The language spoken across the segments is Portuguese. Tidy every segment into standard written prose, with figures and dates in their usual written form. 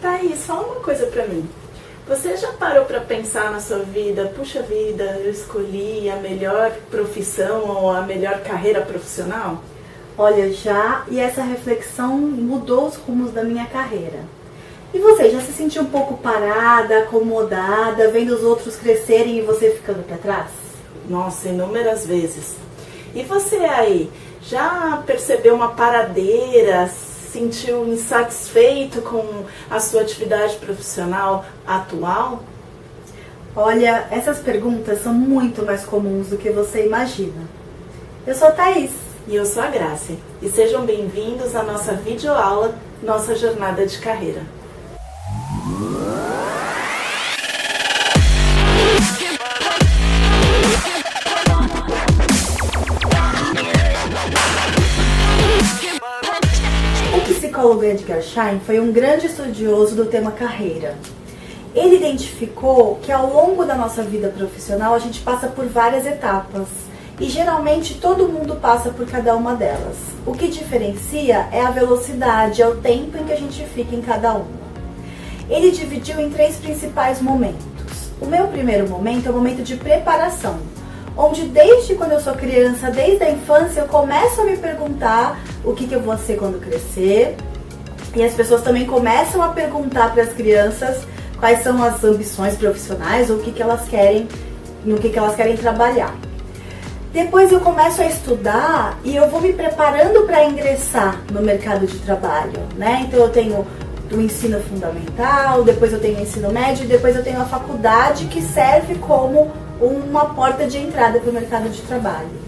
Thaís, fala uma coisa pra mim. Você já parou pra pensar na sua vida? Puxa vida, eu escolhi a melhor profissão ou a melhor carreira profissional? Olha, já, e essa reflexão mudou os rumos da minha carreira. E você, já se sentiu um pouco parada, acomodada, vendo os outros crescerem e você ficando pra trás? Nossa, inúmeras vezes. E você aí, já percebeu uma paradeira, sentiu insatisfeito com a sua atividade profissional atual? Olha, essas perguntas são muito mais comuns do que você imagina. Eu sou a Thaís. E eu sou a Grace. E sejam bem-vindos à nossa videoaula, Nossa Jornada de Carreira. O psicólogo Edgar Schein foi um grande estudioso do tema carreira. Ele identificou que ao longo da nossa vida profissional a gente passa por várias etapas e geralmente todo mundo passa por cada uma delas. O que diferencia é a velocidade, é o tempo em que a gente fica em cada uma. Ele dividiu em 3 principais momentos. O meu primeiro momento é o momento de preparação, onde desde quando eu sou criança, desde a infância, eu começo a me perguntar o que eu vou ser quando crescer. E as pessoas também começam a perguntar para as crianças quais são as ambições profissionais ou o que elas querem, no que elas querem trabalhar. Depois eu começo a estudar e eu vou me preparando para ingressar no mercado de trabalho, né? Então eu tenho o ensino fundamental, depois eu tenho o ensino médio e depois eu tenho a faculdade, que serve como uma porta de entrada para o mercado de trabalho.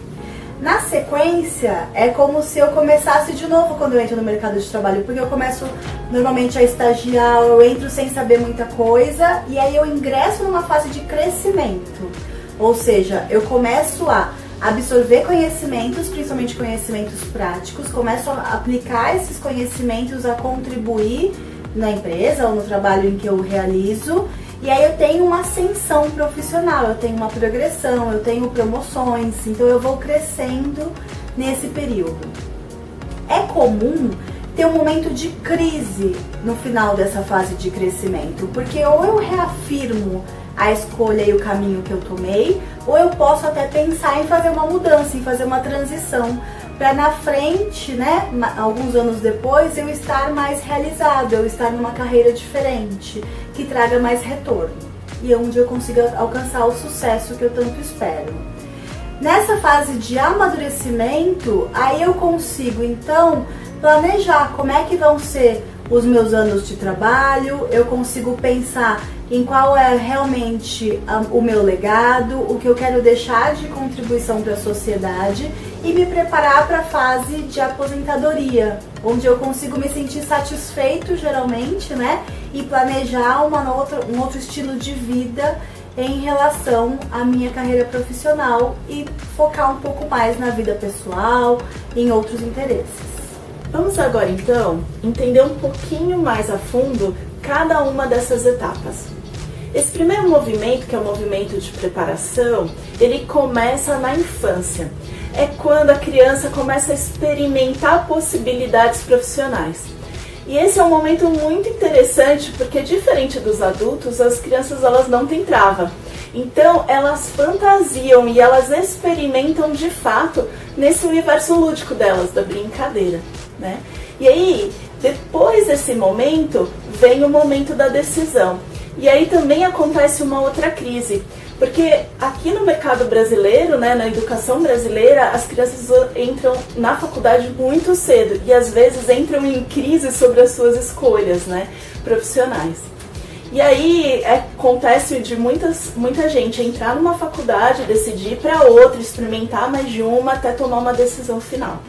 Na sequência, é como se eu começasse de novo quando eu entro no mercado de trabalho, porque eu começo normalmente a estagiar, eu entro sem saber muita coisa e aí eu ingresso numa fase de crescimento. Ou seja, eu começo a absorver conhecimentos, principalmente conhecimentos práticos, começo a aplicar esses conhecimentos, a contribuir na empresa ou no trabalho em que eu realizo. E aí eu tenho uma ascensão profissional, eu tenho uma progressão, eu tenho promoções, então eu vou crescendo nesse período. É comum ter um momento de crise no final dessa fase de crescimento, porque ou eu reafirmo a escolha e o caminho que eu tomei, ou eu posso até pensar em fazer uma mudança, em fazer uma transição, para na frente, né, alguns anos depois, eu estar mais realizado, eu estar numa carreira diferente, que traga mais retorno, e onde eu consiga alcançar o sucesso que eu tanto espero. Nessa fase de amadurecimento, aí eu consigo, então, planejar como é que vão ser os meus anos de trabalho, eu consigo pensar em qual é realmente o meu legado, o que eu quero deixar de contribuição para a sociedade e me preparar para a fase de aposentadoria, onde eu consigo me sentir satisfeito geralmente, né? E planejar um outro estilo de vida em relação à minha carreira profissional e focar um pouco mais na vida pessoal e em outros interesses. Vamos agora então entender um pouquinho mais a fundo cada uma dessas etapas. Esse primeiro movimento, que é o movimento de preparação, ele começa na infância. É quando a criança começa a experimentar possibilidades profissionais. E esse é um momento muito interessante, porque diferente dos adultos, as crianças elas não têm trava. Então elas fantasiam e elas experimentam de fato nesse universo lúdico delas, da brincadeira, né? E aí, depois desse momento, vem o momento da decisão. E aí também acontece uma outra crise, porque aqui no mercado brasileiro, né, na educação brasileira, as crianças entram na faculdade muito cedo e às vezes entram em crise sobre as suas escolhas, né, profissionais. E aí acontece de muita gente entrar numa faculdade, decidir ir para outra, experimentar mais de uma até tomar uma decisão final.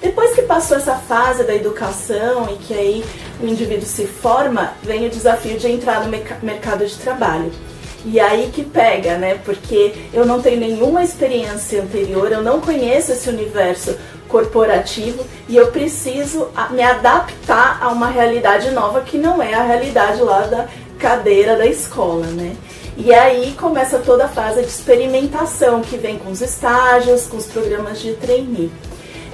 Depois que passou essa fase da educação e que aí o indivíduo se forma, vem o desafio de entrar no mercado de trabalho. E aí que pega, né? Porque eu não tenho nenhuma experiência anterior, eu não conheço esse universo corporativo e eu preciso me adaptar a uma realidade nova que não é a realidade lá da cadeira da escola, né? E aí começa toda a fase de experimentação que vem com os estágios, com os programas de trainee.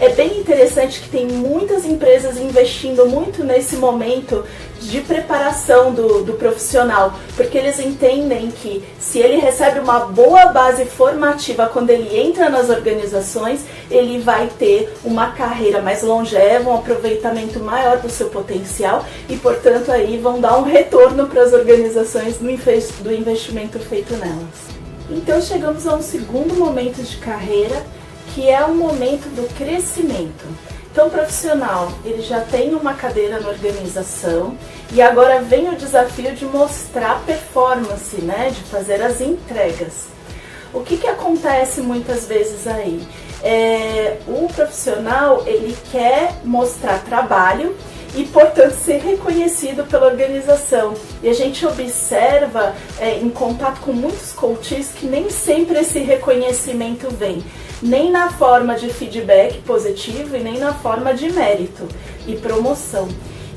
é bem interessante que tem muitas empresas investindo muito nesse momento de preparação do profissional, porque eles entendem que se ele recebe uma boa base formativa quando ele entra nas organizações, ele vai ter uma carreira mais longeva, um aproveitamento maior do seu potencial e, portanto, aí vão dar um retorno para as organizações do investimento feito nelas. Então chegamos a um segundo momento de carreira, que é o momento do crescimento. Então o profissional, ele já tem uma cadeira na organização e agora vem o desafio de mostrar performance, né, de fazer as entregas. O que acontece muitas vezes aí? O profissional, ele quer mostrar trabalho e, portanto, ser reconhecido pela organização. E a gente observa, em contato com muitos coaches, que nem sempre esse reconhecimento vem, nem na forma de feedback positivo e nem na forma de mérito e promoção.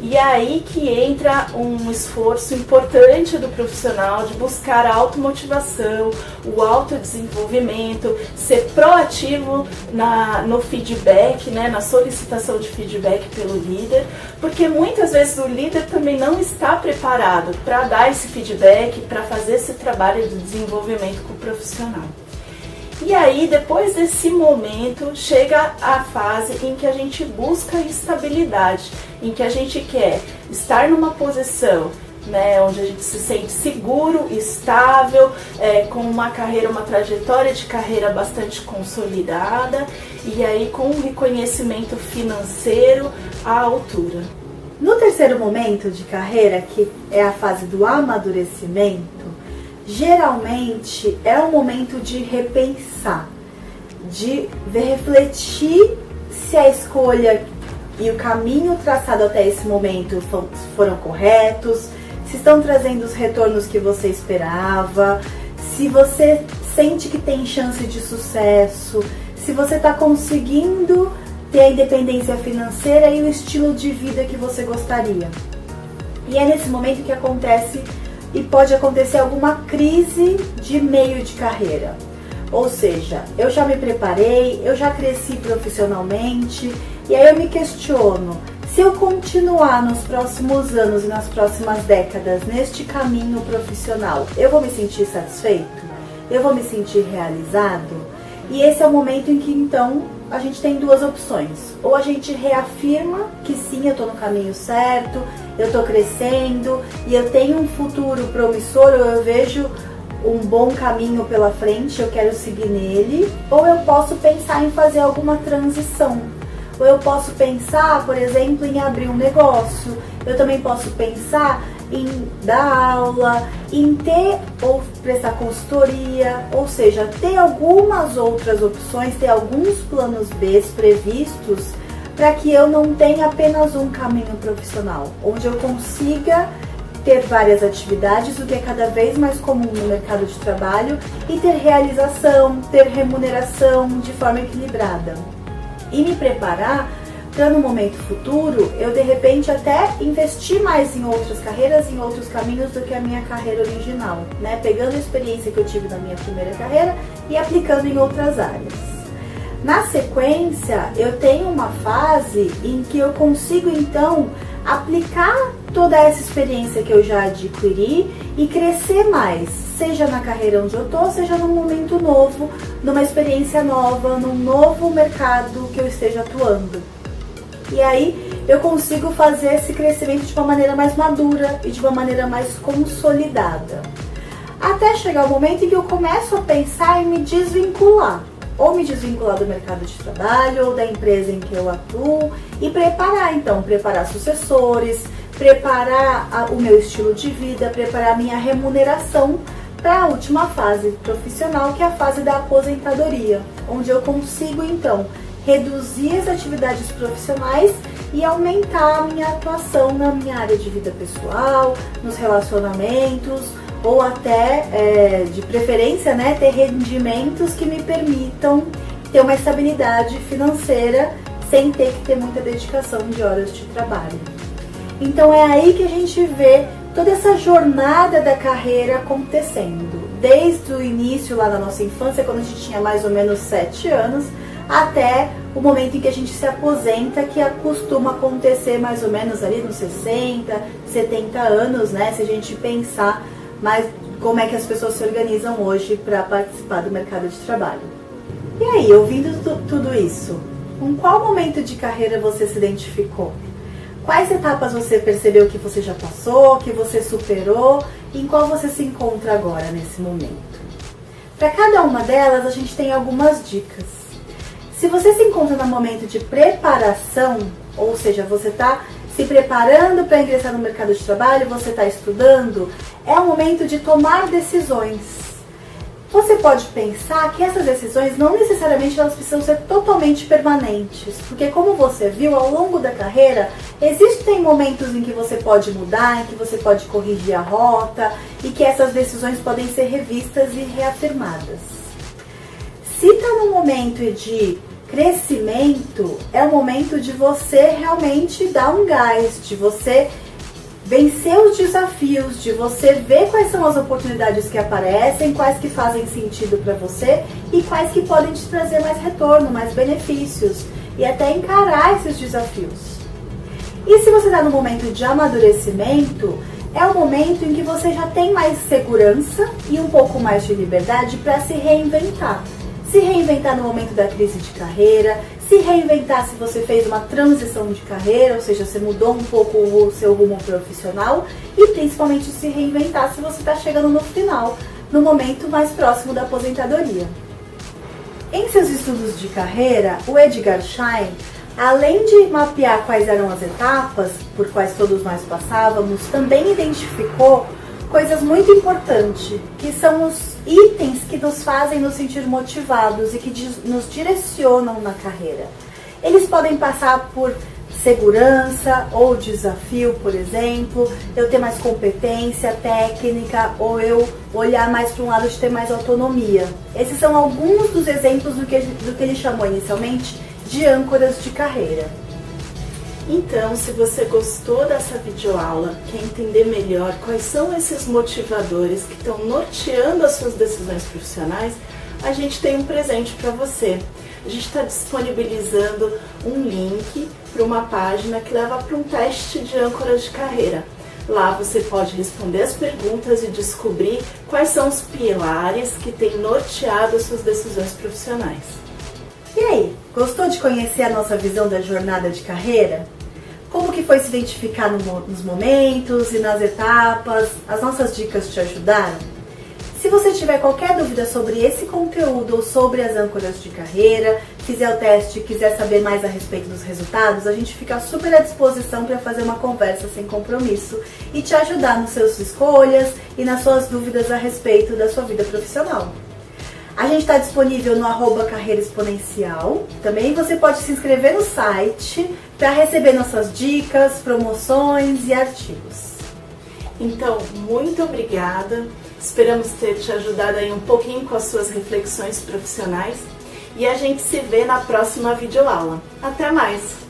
E aí que entra um esforço importante do profissional de buscar a automotivação, o autodesenvolvimento, ser proativo no feedback, né, na solicitação de feedback pelo líder, porque muitas vezes o líder também não está preparado para dar esse feedback, para fazer esse trabalho de desenvolvimento com o profissional. E aí, depois desse momento, chega a fase em que a gente busca estabilidade, em que a gente quer estar numa posição, né, onde a gente se sente seguro, estável, com uma carreira, uma trajetória de carreira bastante consolidada e aí com um reconhecimento financeiro à altura. No terceiro momento de carreira, que é a fase do amadurecimento, geralmente é um momento de repensar, de refletir se a escolha e o caminho traçado até esse momento foram corretos, se estão trazendo os retornos que você esperava, se você sente que tem chance de sucesso, se você está conseguindo ter a independência financeira e o estilo de vida que você gostaria. E é nesse momento que acontece e pode acontecer alguma crise de meio de carreira. Ou seja, eu já me preparei, eu já cresci profissionalmente e aí eu me questiono, se eu continuar nos próximos anos e nas próximas décadas neste caminho profissional, eu vou me sentir satisfeito? Eu vou me sentir realizado? E esse é o momento em que então a gente tem duas opções. Ou a gente reafirma que sim, eu estou no caminho certo, eu estou crescendo e eu tenho um futuro promissor, ou eu vejo um bom caminho pela frente, eu quero seguir nele. Ou eu posso pensar em fazer alguma transição. Ou eu posso pensar, por exemplo, em abrir um negócio. Eu também posso pensar em dar aula, em ter ou prestar consultoria, ou seja, ter algumas outras opções, ter alguns planos B previstos para que eu não tenha apenas um caminho profissional, onde eu consiga ter várias atividades, o que é cada vez mais comum no mercado de trabalho, e ter realização, ter remuneração de forma equilibrada. E me preparar para no momento futuro eu de repente até investir mais em outras carreiras, em outros caminhos do que a minha carreira original, né? Pegando a experiência que eu tive na minha primeira carreira e aplicando em outras áreas. Na sequência, eu tenho uma fase em que eu consigo então aplicar toda essa experiência que eu já adquiri e crescer mais, seja na carreira onde eu tô, seja num momento novo, numa experiência nova, num novo mercado que eu esteja atuando. E aí eu consigo fazer esse crescimento de uma maneira mais madura e de uma maneira mais consolidada. Até chegar o momento em que eu começo a pensar em me desvincular. Ou me desvincular do mercado de trabalho ou da empresa em que eu atuo e preparar sucessores, preparar o meu estilo de vida, preparar a minha remuneração para a última fase profissional, que é a fase da aposentadoria, onde eu consigo então reduzir as atividades profissionais e aumentar a minha atuação na minha área de vida pessoal, nos relacionamentos, ou até, de preferência, né, ter rendimentos que me permitam ter uma estabilidade financeira sem ter que ter muita dedicação de horas de trabalho. Então é aí que a gente vê toda essa jornada da carreira acontecendo. Desde o início, lá na nossa infância, quando a gente tinha mais ou menos 7 anos, até o momento em que a gente se aposenta, que costuma acontecer mais ou menos ali nos 60, 70 anos, né? Se a gente pensar mais como é que as pessoas se organizam hoje para participar do mercado de trabalho. E aí, ouvindo tudo isso, com qual momento de carreira você se identificou? Quais etapas você percebeu que você já passou, que você superou, e em qual você se encontra agora nesse momento? Para cada uma delas, a gente tem algumas dicas. Se você se encontra no momento de preparação, ou seja, você está se preparando para ingressar no mercado de trabalho, você está estudando, é o momento de tomar decisões. Você pode pensar que essas decisões não necessariamente elas precisam ser totalmente permanentes, porque como você viu, ao longo da carreira, existem momentos em que você pode mudar, em que você pode corrigir a rota e que essas decisões podem ser revistas e reafirmadas. Se está no momento de crescimento, é o momento de você realmente dar um gás, de você vencer os desafios, de você ver quais são as oportunidades que aparecem, quais que fazem sentido para você e quais que podem te trazer mais retorno, mais benefícios e até encarar esses desafios. E se você está no momento de amadurecimento, é o momento em que você já tem mais segurança e um pouco mais de liberdade para se reinventar. Se reinventar no momento da crise de carreira, se reinventar se você fez uma transição de carreira, ou seja, você mudou um pouco o seu rumo profissional e principalmente se reinventar se você está chegando no final, no momento mais próximo da aposentadoria. Em seus estudos de carreira, o Edgar Schein, além de mapear quais eram as etapas por quais todos nós passávamos, também identificou coisas muito importantes, que são os itens que nos fazem nos sentir motivados e que nos direcionam na carreira. Eles podem passar por segurança ou desafio, por exemplo, eu ter mais competência técnica ou eu olhar mais para um lado de ter mais autonomia. Esses são alguns dos exemplos do que ele chamou inicialmente de âncoras de carreira. Então, se você gostou dessa videoaula, quer entender melhor quais são esses motivadores que estão norteando as suas decisões profissionais, a gente tem um presente para você. A gente está disponibilizando um link para uma página que leva para um teste de âncoras de carreira. Lá você pode responder as perguntas e descobrir quais são os pilares que têm norteado as suas decisões profissionais. E aí, gostou de conhecer a nossa visão da jornada de carreira? Como que foi se identificar nos momentos e nas etapas? As nossas dicas te ajudaram? Se você tiver qualquer dúvida sobre esse conteúdo ou sobre as âncoras de carreira, fizer o teste e quiser saber mais a respeito dos resultados, a gente fica super à disposição para fazer uma conversa sem compromisso e te ajudar nas suas escolhas e nas suas dúvidas a respeito da sua vida profissional. A gente está disponível no @Carreira Exponencial. Também você pode se inscrever no site para receber nossas dicas, promoções e artigos. Então, muito obrigada. Esperamos ter te ajudado aí um pouquinho com as suas reflexões profissionais. E a gente se vê na próxima videoaula. Até mais!